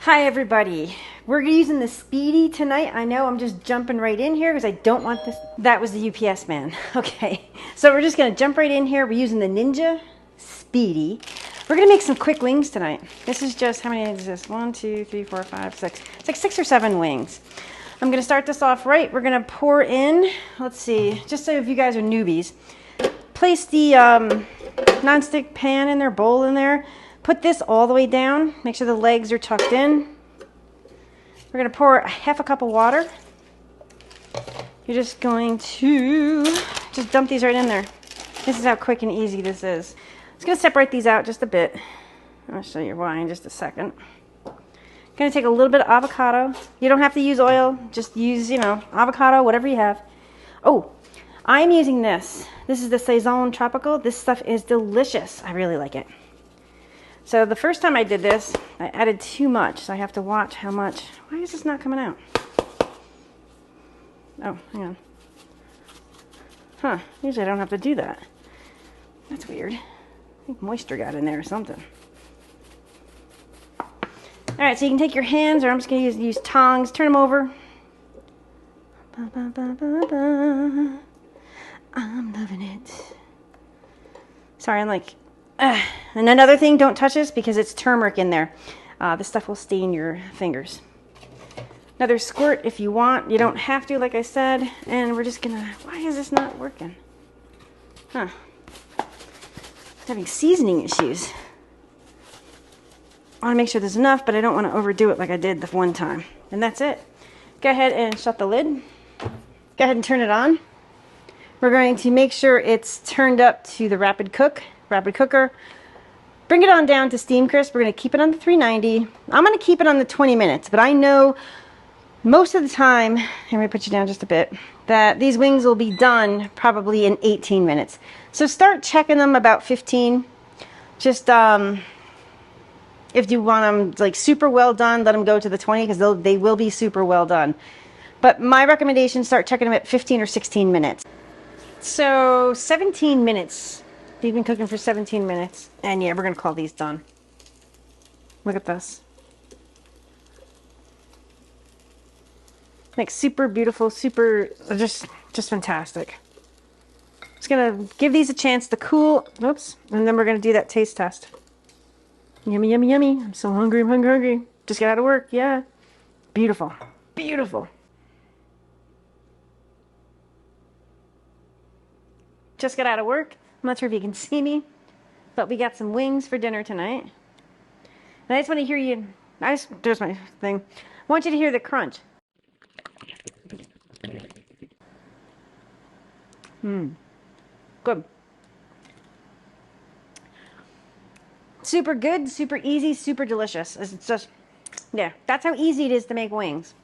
Hi everybody. We're using the SPEEDI tonight. I know I'm just jumping right in here because I don't want this. That was the UPS man. Okay, so we're just going to jump right in here. We're using the Ninja SPEEDI. We're going to make some quick wings tonight. This is just, how many is this? 1, 2, 3, 4, 5, 6. It's like 6 or 7 wings. I'm going to start this off right. We're going to pour in, let's see, just so if you guys are newbies, place the nonstick pan in there, bowl in there. Put this all the way down. Make sure the legs are tucked in. We're going to pour half a cup of water. You're just going to just dump these right in there. This is how quick and easy this is. I'm just going to separate these out just a bit. I'll show you why in just a second. Going to take a little bit of avocado. You don't have to use oil. Just use, avocado, whatever you have. Oh, I'm using this. This is the Saison Tropical. This stuff is delicious. I really like it. So the first time I did this, I added too much, so I have to watch how much. Why is this not coming out? Oh, hang on. Huh, usually I don't have to do that. That's weird. I think moisture got in there or something. Alright, so you can take your hands, or I'm just going to use tongs, turn them over. Ba, ba, ba, ba, ba. I'm loving it. Sorry, I'm like... And another thing, don't touch this because it's turmeric in there. This stuff will stain your fingers. Another squirt if you want. You don't have to, like I said. And we're just gonna... Why is this not working? Huh. Having seasoning issues. I want to make sure there's enough, but I don't want to overdo it like I did the one time. And that's it. Go ahead and shut the lid. Go ahead and turn it on. We're going to make sure it's turned up to the rapid cooker. Bring it on down to steam crisp. We're going to keep it on the 390. I'm going to keep it on the 20 minutes, but I know most of the time, let me put you down just a bit, that these wings will be done probably in 18 minutes. So start checking them about 15. Just if you want them like super well done, let them go to the 20 because they will be super well done. But my recommendation, start checking them at 15 or 16 minutes. So 17 minutes. They've been cooking for 17 minutes. And yeah, we're going to call these done. Look at this. Like super beautiful, super, just fantastic. Just going to give these a chance to cool. Oops. And then we're going to do that taste test. Yummy, yummy, yummy. I'm so hungry, I'm hungry. Just got out of work, yeah. Beautiful, beautiful. Just got out of work. I'm not sure if you can see me, but we got some wings for dinner tonight. And I just want to hear you, there's my thing. I want you to hear the crunch. Good. Super good, super easy, super delicious. It's just, yeah, that's how easy it is to make wings.